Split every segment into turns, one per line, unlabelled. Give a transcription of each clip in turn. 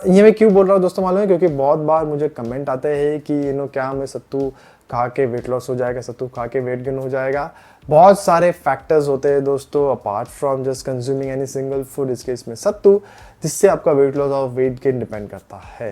ये मैं क्यों बोल रहा हूँ दोस्तों मालूम है, क्योंकि बहुत बार मुझे कमेंट आते हैं कि क्या हमें सत्तू खा के वेट लॉस हो जाएगा, सत्तू खा के वेट गेन हो जाएगा। बहुत सारे फैक्टर्स होते हैं दोस्तों apart from just consuming any single food, इस केस में सत्तू, जिससे आपका वेट लॉस और वेट गेन डिपेंड करता है।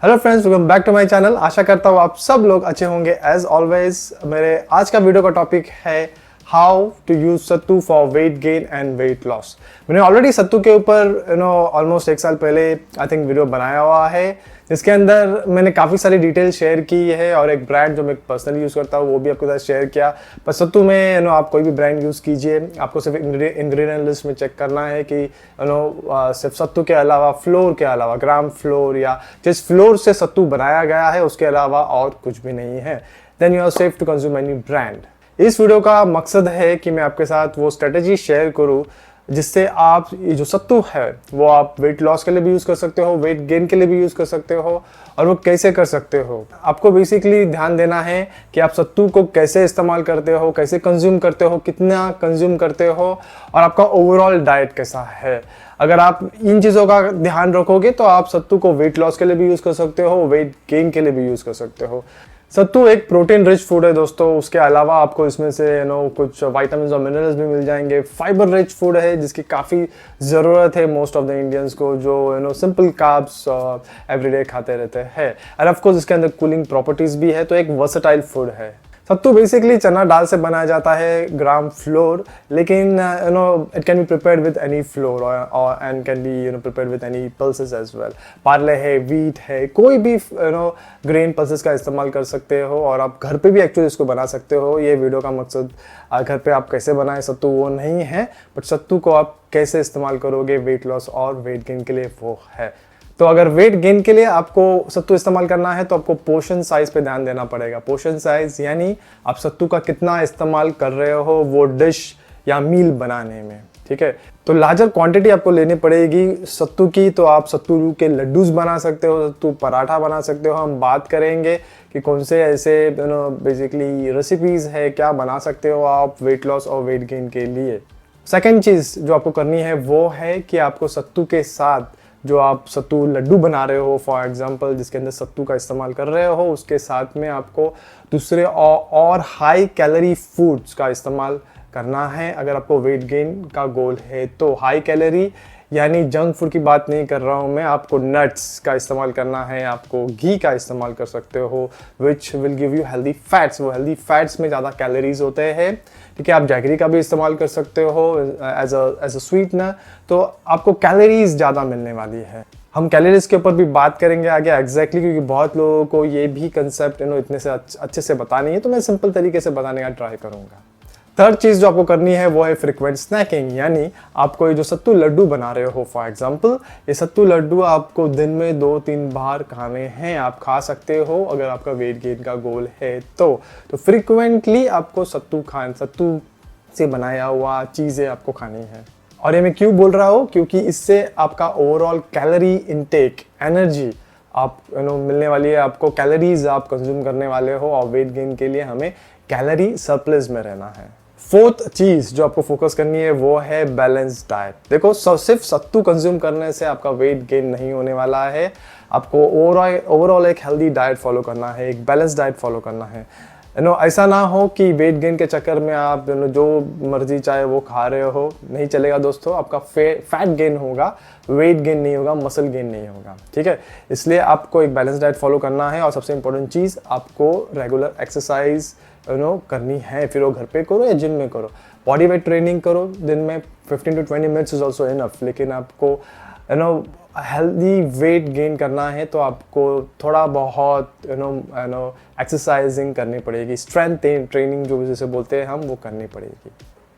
Hello friends, welcome back to my channel. आशा करता हूँ आप सब लोग अच्छे होंगे एज ऑलवेज। मेरे आज का वीडियो का टॉपिक है how to use sattu for weight gain and weight loss. मैंने ऑलरेडी सत्तू के ऊपर ऑलमोस्ट 1 साल पहले आई थिंक वीडियो बनाया हुआ है, जिसके अंदर मैंने काफ़ी सारी डिटेल शेयर की है और एक ब्रांड जो मैं पर्सनली यूज़ करता हूँ वो भी आपके साथ शेयर किया। पर सत्तू में आप कोई भी ब्रांड यूज़ कीजिए, आपको सिर्फ इंग्रेडिएंट लिस्ट में चेक करना है कि सिर्फ सत्तू के अलावा, फ्लोर के अलावा, ग्राम फ्लोर या जिस फ्लोर से सत्तू बनाया गया है उसके अलावा और कुछ भी नहीं है, then you are safe to consume any brand. इस वीडियो का मकसद है कि मैं आपके साथ वो स्ट्रेटेजी शेयर करूं जिससे आप ये जो सत्तू है वो आप वेट लॉस के लिए भी यूज़ कर सकते हो, वेट गेन के लिए भी यूज़ कर सकते हो। और वो कैसे कर सकते हो, आपको बेसिकली ध्यान देना है कि आप सत्तू को कैसे इस्तेमाल करते हो, कैसे कंज्यूम करते हो, कितना कंज्यूम करते हो और आपका ओवरऑल डाइट कैसा है। अगर आप इन चीज़ों का ध्यान रखोगे तो आप सत्तू को वेट लॉस के लिए भी यूज़ कर सकते हो, वेट गेन के लिए भी यूज़ कर सकते हो। सत्तू एक प्रोटीन रिच फूड है दोस्तों, उसके अलावा आपको इसमें से कुछ विटामिन्स और मिनरल्स भी मिल जाएंगे। फाइबर रिच फूड है जिसकी काफ़ी ज़रूरत है मोस्ट ऑफ द इंडियंस को, जो सिंपल कार्ब्स एवरीडे खाते रहते हैं। और ऑफ कोर्स इसके अंदर कूलिंग प्रॉपर्टीज़ भी है, तो एक वर्सेटाइल फूड है। सत्तू बेसिकली चना दाल से बनाया जाता है, ग्राम फ्लोर, लेकिन it can be prepared with any flour और and can be prepared with any pulses as well. Barley है, व्हीट है, कोई भी ग्रेन पल्सेस का इस्तेमाल कर सकते हो और आप घर पे भी एक्चुअली इसको बना सकते हो। ये वीडियो का मकसद घर पे आप कैसे बनाएं सत्तू वो नहीं है, बट सत्तू को आप कैसे इस्तेमाल करोगे वेट लॉस और वेट गेन के लिए वो है। तो अगर वेट गेन के लिए आपको सत्तू इस्तेमाल करना है तो आपको पोर्शन साइज पे ध्यान देना पड़ेगा। पोर्शन साइज यानी आप सत्तू का कितना इस्तेमाल कर रहे हो वो डिश या मील बनाने में, ठीक है। तो लार्जर क्वांटिटी आपको लेनी पड़ेगी सत्तू की, तो आप सत्तू के लड्डूज बना सकते हो, सत्तू पराठा बना सकते हो। हम बात करेंगे कि कौन से ऐसे बेसिकली रेसिपीज है क्या बना सकते हो आप वेट लॉस और वेट गेन के लिए। सेकेंड चीज़ जो आपको करनी है वो है कि आपको सत्तू के साथ जो आप सत्तू लड्डू बना रहे हो, फॉर एग्जांपल जिसके अंदर सत्तू का इस्तेमाल कर रहे हो, उसके साथ में आपको दूसरे और हाई कैलोरी फूड्स का इस्तेमाल करना है। अगर आपको वेट गेन का गोल है तो हाई कैलोरी यानी जंक फूड की बात नहीं कर रहा हूँ मैं, आपको नट्स का इस्तेमाल करना है, आपको घी का इस्तेमाल कर सकते हो, which will give you healthy fats. वो हेल्दी फैट्स में ज़्यादा कैलोरीज होते हैं, ठीक है। आप जैगरी का भी इस्तेमाल कर सकते हो एज अ स्वीटनर, तो आपको कैलोरीज ज़्यादा मिलने वाली है। हम कैलोरीज के ऊपर भी बात करेंगे आगे एग्जैक्टली, क्योंकि बहुत लोगों को ये भी कंसेप्ट इतने से अच्छे से पता नहीं है, तो मैं सिंपल तरीके से बताने का ट्राई करूँगा। थर्ड चीज़ जो आपको करनी है वो है फ्रिक्वेंट स्नैकिंग, यानी आपको ये जो सत्तू लड्डू बना रहे हो, फॉर एग्जांपल ये सत्तू लड्डू आपको दिन में 2-3 बार खाने हैं। आप खा सकते हो अगर आपका वेट गेन का गोल है तो फ्रिक्वेंटली आपको सत्तू से बनाया हुआ चीज़ें आपको खानी है। और ये मैं क्यों बोल रहा हूँ, क्योंकि इससे आपका ओवरऑल कैलोरी इनटेक, एनर्जी आप मिलने वाली है, आपको कैलोरीज आप कंज्यूम करने वाले हो और वेट गेन के लिए हमें कैलोरी सरप्लस में रहना है। फोर्थ चीज जो आपको फोकस करनी है वो है बैलेंस डाइट। देखो सिर्फ सत्तू कंज्यूम करने से आपका वेट गेन नहीं होने वाला है, आपको ओवरऑल एक हेल्दी डाइट फॉलो करना है, एक बैलेंस डाइट फॉलो करना है। ऐसा ना हो कि वेट गेन के चक्कर में आप जो मर्जी चाहे वो खा रहे हो, नहीं चलेगा दोस्तों। आपका फैट गेन होगा, वेट गेन नहीं होगा, मसल गेन नहीं होगा, ठीक है। इसलिए आपको एक बैलेंस डाइट फॉलो करना है और सबसे इंपॉर्टेंट चीज़ आपको रेगुलर एक्सरसाइज करनी है, फिर वो घर पे करो या जिम में करो। बॉडी वेट ट्रेनिंग करो, दिन में 15 to 20 minutes is also enough. लेकिन आपको हेल्दी वेट गेन करना है तो आपको थोड़ा बहुत एक्सरसाइजिंग करनी पड़ेगी, स्ट्रेंथ ट्रेनिंग जो जिसे बोलते हैं हम, वो करनी पड़ेगी।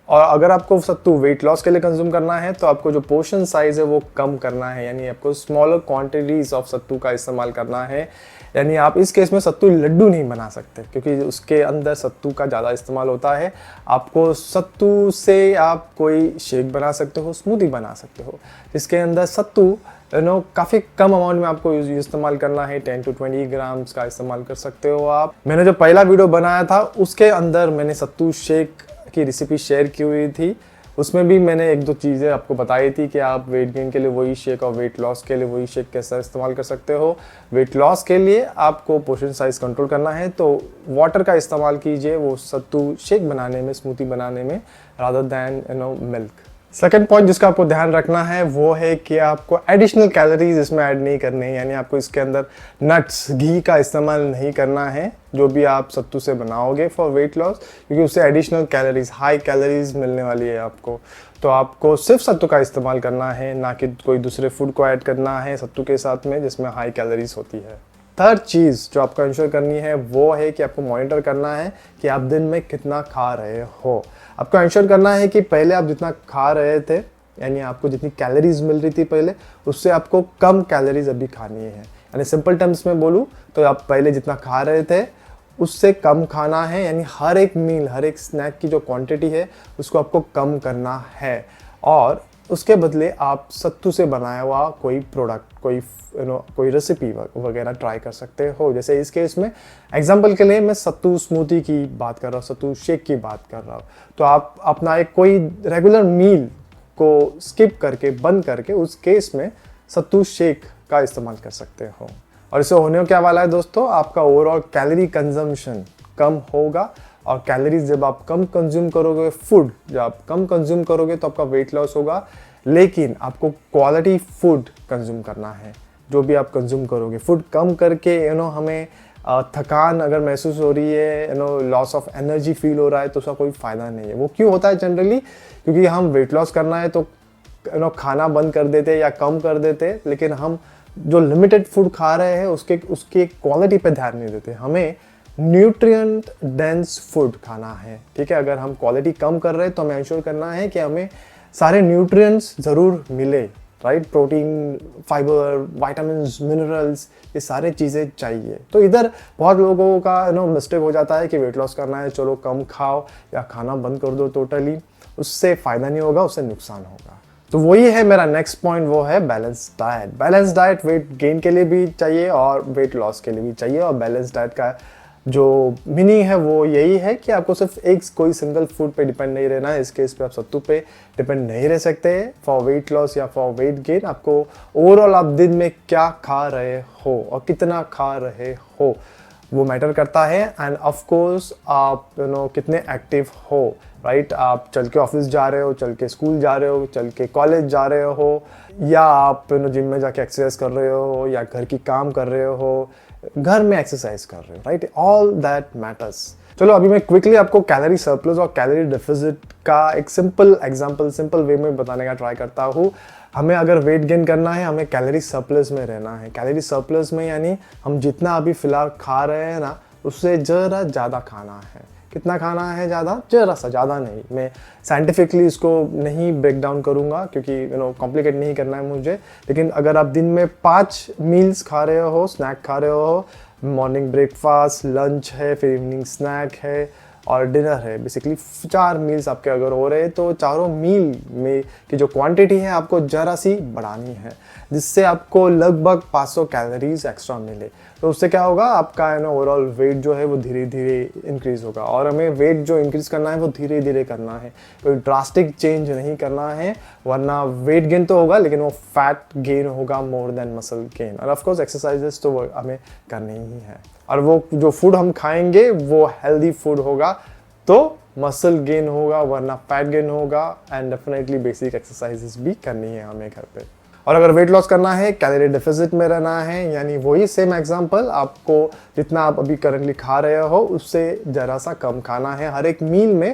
और अगर आपको सत्तू वेट लॉस के लिए कंज्यूम करना है तो आपको जो पोर्शन साइज है वो कम करना है, यानी आपको स्मॉलर क्वांटिटीज ऑफ सत्तू का इस्तेमाल करना है। यानी आप इस केस में सत्तू लड्डू नहीं बना सकते क्योंकि उसके अंदर सत्तू का ज़्यादा इस्तेमाल होता है। आपको सत्तू से आप कोई शेक बना सकते हो, स्मूदी बना सकते हो, जिसके अंदर सत्तू काफ़ी कम अमाउंट में आपको इस्तेमाल करना है। 10 to 20 ग्राम्स का इस्तेमाल कर सकते हो आप। मैंने जो पहला वीडियो बनाया था उसके अंदर मैंने सत्तू शेक की रेसिपी शेयर की हुई थी, उसमें भी मैंने एक दो चीज़ें आपको बताई थी कि आप वेट गेन के लिए वही शेक और वेट लॉस के लिए वही शेक कैसा इस्तेमाल कर सकते हो। वेट लॉस के लिए आपको पोर्शन साइज कंट्रोल करना है तो वाटर का इस्तेमाल कीजिए वो सत्तू शेक बनाने में, स्मूथी बनाने में, rather than milk. Second point जिसका आपको ध्यान रखना है वो है कि आपको एडिशनल कैलोरीज इसमें ऐड नहीं करनी है, यानी आपको इसके अंदर नट्स, घी का इस्तेमाल नहीं करना है जो भी आप सत्तू से बनाओगे फॉर वेट लॉस, क्योंकि उससे एडिशनल कैलोरीज, हाई कैलोरीज मिलने वाली है आपको। तो आपको सिर्फ सत्तू का इस्तेमाल करना है, ना कि कोई दूसरे फूड को ऐड करना है सत्तू के साथ में जिसमें हाई कैलोरीज होती है। थर्ड चीज़ जो आपको इंश्योर करनी है वो है कि आपको मॉनिटर करना है कि आप दिन में कितना खा रहे हो। आपको इंश्योर करना है कि पहले आप जितना खा रहे थे, यानी आपको जितनी कैलोरीज मिल रही थी पहले, उससे आपको कम कैलोरीज अभी खानी है। यानी सिंपल टर्म्स में बोलूँ तो आप पहले जितना खा रहे थे उससे कम खाना है, यानी हर एक मील, हर एक स्नैक की जो क्वांटिटी है उसको आपको कम करना है। और उसके बदले आप सत्तू से बनाया हुआ कोई प्रोडक्ट, कोई रेसिपी वगैरह ट्राई कर सकते हो। जैसे इस केस में एग्जांपल के लिए मैं सत्तू स्मूथी की बात कर रहा हूँ, सत्तू शेक की बात कर रहा हूँ। तो आप अपना एक कोई रेगुलर मील को स्किप करके, बंद करके, उस केस में सत्तू शेक का इस्तेमाल कर सकते हो। और इससे होने क्या वाला है दोस्तों, आपका ओवरऑल कैलोरी कंजम्पशन कम होगा। और कैलोरीज जब आप कम कंज्यूम करोगे, फूड जब आप कम कंज्यूम करोगे तो आपका वेट लॉस होगा। लेकिन आपको क्वालिटी फूड कंज्यूम करना है। जो भी आप कंज्यूम करोगे, फूड कम करके हमें थकान अगर महसूस हो रही है, लॉस ऑफ एनर्जी फील हो रहा है, तो उसका कोई फ़ायदा नहीं है। वो क्यों होता है जनरली, क्योंकि हम वेट लॉस करना है तो खाना बंद कर देते या कम कर देते, लेकिन हम जो लिमिटेड फूड खा रहे हैं उसके क्वालिटी पे ध्यान नहीं देते। हमें न्यूट्रिएंट डेंस फूड खाना है, ठीक है। अगर हम क्वालिटी कम कर रहे हैं तो हमें इंश्योर करना है कि हमें सारे न्यूट्रिएंट्स ज़रूर मिले, right. Protein, fibre, vitamins, minerals, ये सारे चीज़ें चाहिए। तो इधर बहुत लोगों का मिस्टेक हो जाता है कि वेट लॉस करना है, चलो कम खाओ या खाना बंद कर दो टोटली। उससे फ़ायदा नहीं होगा, उससे नुकसान होगा। तो वही है मेरा नेक्स्ट पॉइंट, वो है balance diet. Balance diet weight gain के लिए भी चाहिए और वेट लॉस के लिए भी चाहिए। और बैलेंस डाइट का जो मीनिंग है वो यही है कि आपको सिर्फ एक कोई सिंगल फूड पे डिपेंड नहीं रहना है। इस केस पे आप सत्तू पे डिपेंड नहीं रह सकते फॉर वेट लॉस या फॉर वेट गेन। आपको ओवरऑल आप दिन में क्या खा रहे हो और कितना खा रहे हो वो मैटर करता है। एंड ऑफ कोर्स आप कितने एक्टिव हो, राइट। आप चल के ऑफिस जा रहे हो, चल के स्कूल जा रहे हो, चल के कॉलेज जा रहे हो, या आप जिम में जाके एक्सरसाइज कर रहे हो, या घर की काम कर रहे हो, घर में एक्सरसाइज कर रहे हो, राइट। All that matters. चलो अभी मैं क्विकली आपको कैलोरी सरप्लस और कैलोरी डेफिसिट का एक सिंपल एग्जांपल, सिंपल वे में बताने का ट्राई करता हूँ। हमें अगर वेट गेन करना है, हमें कैलोरी सरप्लस में रहना है। कैलोरी सरप्लस में यानी हम जितना अभी फिलहाल खा रहे हैं ना, उससे जरा ज़्यादा खाना है। कितना खाना है ज़्यादा? जरा सा, ज़्यादा नहीं। मैं साइंटिफिकली इसको नहीं ब्रेक डाउन करूँगा क्योंकि कॉम्प्लिकेट नहीं करना है मुझे। लेकिन अगर आप दिन में 5 मील्स खा रहे हो, स्नैक खा रहे हो, मॉर्निंग ब्रेकफास्ट, लंच है, फिर इवनिंग स्नैक है और डिनर है, बेसिकली 4 मील्स आपके अगर हो रहे हैं, तो चारों मील में की जो क्वांटिटी है आपको जरा सी बढ़ानी है, जिससे आपको लगभग 500 कैलोरीज एक्स्ट्रा मिले। तो उससे क्या होगा, आपका ओवरऑल वेट जो है वो धीरे धीरे इंक्रीज होगा। और हमें वेट जो इंक्रीज करना है वो धीरे धीरे करना है, कोई ड्रास्टिक चेंज नहीं करना है, वरना वेट गेन तो होगा लेकिन वो फैट गेन होगा मोर देन मसल गेन। और ऑफकोर्स एक्सरसाइजेस तो वो हमें करनी ही है। और वो जो फूड हम खाएंगे वो हेल्दी फूड होगा तो मसल गेन होगा, वरना फैट गेन होगा। एंड डेफिनेटली बेसिक एक्सरसाइजेस भी करनी है हमें घर पे। और अगर वेट लॉस करना है, कैलोरी डेफिसिट में रहना है, यानी वही सेम एग्जांपल, आपको जितना आप अभी करंटली खा रहे हो उससे जरा सा कम खाना है। हर एक मील में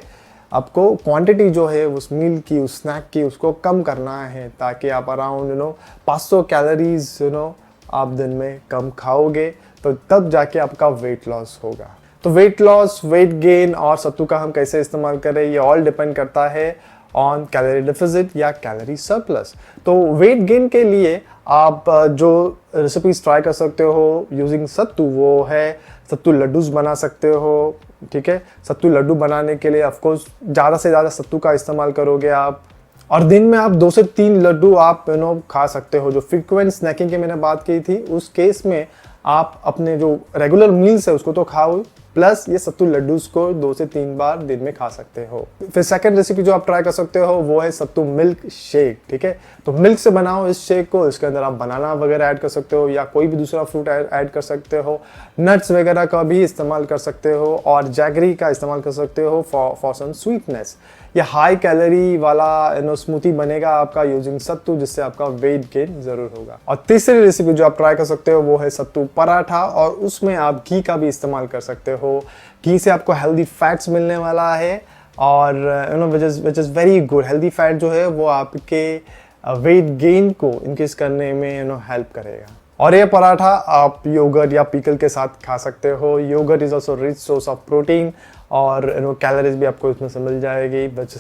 आपको क्वांटिटी जो है उस मील की, उस स्नैक की, उसको कम करना है, ताकि आप अराउंड 500 कैलोरीज आप दिन में कम खाओगे, तो तब जाके आपका वेट लॉस होगा। तो वेट लॉस, वेट गेन और सत्तू का हम कैसे इस्तेमाल करें, ये ऑल डिपेंड करता है ऑन कैलोरी डेफिसिट या कैलोरी सरप्लस। तो वेट गेन के लिए आप जो रेसिपीज ट्राई कर सकते हो यूजिंग सत्तू, वो है सत्तू लड्डूज बना सकते हो, ठीक है। सत्तू लड्डू बनाने के लिए ऑफकोर्स ज़्यादा से ज़्यादा सत्तू का इस्तेमाल करोगे आप, और दिन में आप 2 से 3 लड्डू आप खा सकते हो। जो फ्रीक्वेंट स्नैकिंग की मैंने बात की थी, उस केस में आप अपने जो रेगुलर मील्स है उसको तो खाओ, प्लस ये सत्तू लड्डूस को 2 से 3 बार दिन में खा सकते हो। फिर सेकंड रेसिपी जो आप ट्राई कर सकते हो वो है सत्तू मिल्क शेक, ठीक है। तो मिल्क से बनाओ इस शेक को, इसके अंदर आप बनाना वगैरह ऐड कर सकते हो या कोई भी दूसरा फ्रूट ऐड कर सकते हो, नट्स वगैरह का भी इस्तेमाल कर सकते हो और जैगरी का इस्तेमाल कर सकते हो फॉर सम स्वीटनेस। ये हाई कैलोरी वाला स्मूथी बनेगा आपका यूजिंग सत्तू, जिससे आपका वेट गेन जरूर होगा। और तीसरी रेसिपी जो आप ट्राई कर सकते हो वो है सत्तू पराठा, और उसमें आप घी का भी इस्तेमाल कर सकते हो। घी से आपको हेल्दी फैट्स मिलने वाला है और which is very good. Healthy fat जो है वो आपके वेट गेन को इंक्रीज करने में हेल्प करेगा। और ये पराठा आप योगर्ट या पीकल के साथ खा सकते हो। Yoghurt is also rich source of protein और कैलोरीज भी आपको इसमें से मिल जाएगी which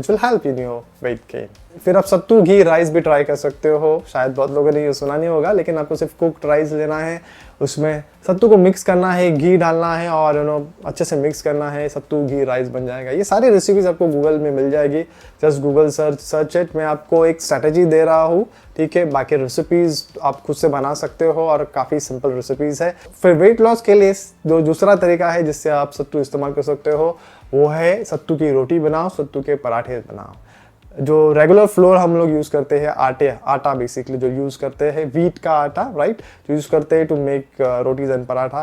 will help in your weight gain. फिर आप सत्तू घी राइस भी ट्राई कर सकते हो। शायद बहुत लोगों ने ये सुना नहीं होगा, लेकिन आपको सिर्फ कुक्ड राइस लेना है, उसमें सत्तू को मिक्स करना है, घी डालना है और अच्छे से मिक्स करना है, सत्तू घी राइस बन जाएगा। ये सारी रेसिपीज आपको गूगल में मिल जाएगी, जस्ट गूगल सर्च इट। मैं आपको एक स्ट्रेटेजी दे रहा हूँ, ठीक है। बाकी रेसिपीज आप खुद से बना सकते हो और काफ़ी सिंपल रेसिपीज है। फिर वेट लॉस के लिए जो दूसरा तरीका है जिससे आप सत्तू इस्तेमाल कर सकते हो वो है सत्तू की रोटी बनाओ, सत्तू के पराठे बनाओ। जो रेगुलर फ्लोर हम लोग यूज़ करते हैं, आटा बेसिकली जो यूज़ करते हैं, व्हीट का आटा, राइट, जो यूज़ करते हैं to make rotis and paratha,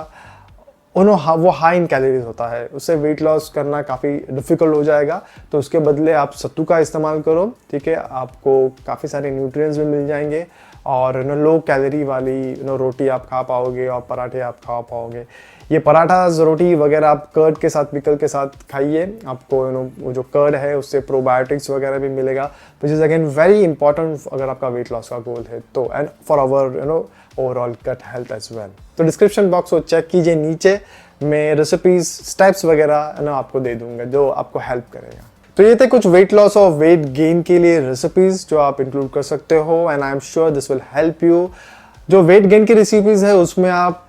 वो हाई इन कैलोरीज होता है, उससे वेट लॉस करना काफ़ी डिफिकल्ट हो जाएगा। तो उसके बदले आप सत्तू का इस्तेमाल करो, ठीक है। आपको काफ़ी सारे न्यूट्रिएंट्स भी मिल जाएंगे और लो कैलोरी वाली रोटी आप खा पाओगे और पराठे आप खा पाओगे। ये पराठा रोटी वगैरह आप कर्ड के साथ, पिकल के साथ खाइए। आपको वो जो कर्ड है उससे प्रोबायोटिक्स वगैरह भी मिलेगा, which is again very important अगर आपका वेट लॉस का गोल है तो, and for our overall gut health as well. तो डिस्क्रिप्शन बॉक्स को चेक कीजिए, नीचे मैं रेसिपीज स्टेप्स वगैरह आपको दे दूंगा जो आपको हेल्प करेगा। तो ये थे कुछ वेट लॉस और वेट गेन के लिए रेसिपीज जो आप इंक्लूड कर सकते हो, and I am sure this will help you. जो वेट गेन की रेसिपीज है उसमें आप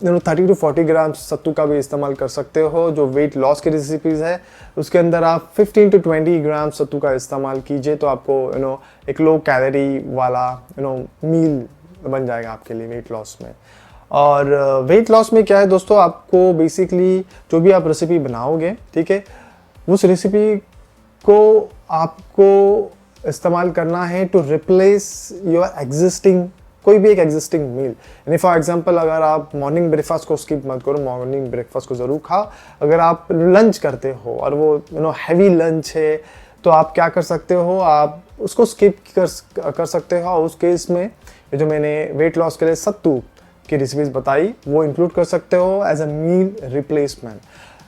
30 to 40 ग्राम सत्तू का भी इस्तेमाल कर सकते हो। जो वेट लॉस की रेसिपीज़ है उसके अंदर आप 15 to 20 ग्राम सत्तू का इस्तेमाल कीजिए, तो आपको एक लो कैलोरी वाला मील बन जाएगा आपके लिए वेट लॉस में। और वेट लॉस में क्या है दोस्तों, आपको बेसिकली जो भी आप रेसिपी बनाओगे, ठीक है, उस रेसिपी को आपको इस्तेमाल करना है टू रिप्लेस योर एग्जिस्टिंग कोई भी एक एग्जिस्टिंग मील। यानी फॉर एग्जांपल अगर आप मॉर्निंग ब्रेकफास्ट को स्किप मत करो, मॉर्निंग ब्रेकफास्ट को ज़रूर खाओ। अगर आप लंच करते हो और वो हैवी लंच है तो आप क्या कर सकते हो, आप उसको स्किप कर सकते हो। उस केस में जो मैंने वेट लॉस के लिए सत्तू की रेसिपीज बताई वो इंक्लूड कर सकते हो as a meal replacement.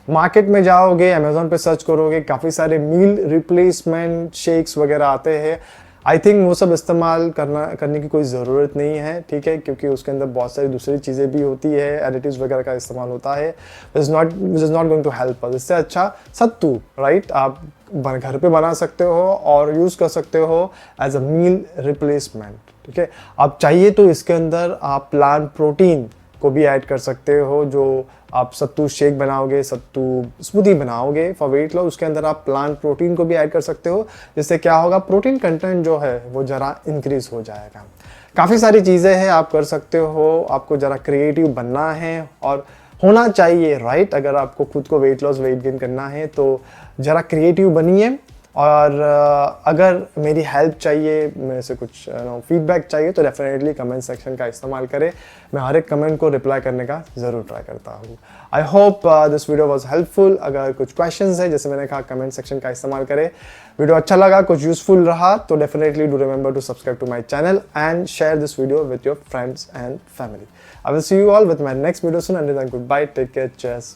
Market में जाओगे, अमेजोन पे सर्च करोगे, काफ़ी सारे मील रिप्लेसमेंट शेक्स वगैरह आते हैं। आई थिंक वो सब इस्तेमाल करने की कोई ज़रूरत नहीं है, ठीक है, क्योंकि उसके अंदर बहुत सारी दूसरी चीज़ें भी होती है, एडिटिव्स वगैरह का इस्तेमाल होता है, which is not going to help us. इससे अच्छा सत्तू, राइट, आप घर पे बना सकते हो और यूज़ कर सकते हो एज अ मील रिप्लेसमेंट, ठीक है। आप चाहिए तो इसके अंदर आप प्लांट प्रोटीन को भी ऐड कर सकते हो। जो आप सत्तू शेक बनाओगे, सत्तू स्मूदी बनाओगे फॉर वेट लॉस, उसके अंदर आप प्लांट प्रोटीन को भी ऐड कर सकते हो, जिससे क्या होगा, प्रोटीन कंटेंट जो है वो ज़रा इंक्रीज हो जाएगा। काफ़ी सारी चीज़ें हैं आप कर सकते हो। आपको ज़रा क्रिएटिव बनना है और होना चाहिए, राइट। अगर आपको खुद को वेट लॉस वेट गेन करना है तो ज़रा क्रिएटिव बनिए। और अगर मेरी हेल्प चाहिए, मेरे से कुछ फीडबैक चाहिए तो डेफिनेटली कमेंट सेक्शन का इस्तेमाल करें। मैं हर एक कमेंट को रिप्लाई करने का ज़रूर ट्राई करता हूँ। I hope this video was helpful. अगर कुछ क्वेश्चंस है, जैसे मैंने कहा, कमेंट सेक्शन का इस्तेमाल करें। वीडियो अच्छा लगा, कुछ यूजफुल रहा तो definitely do remember to subscribe to my channel and share this video with your friends and family. I will see you all with my next video soon. Until then, goodbye, take care, cheers.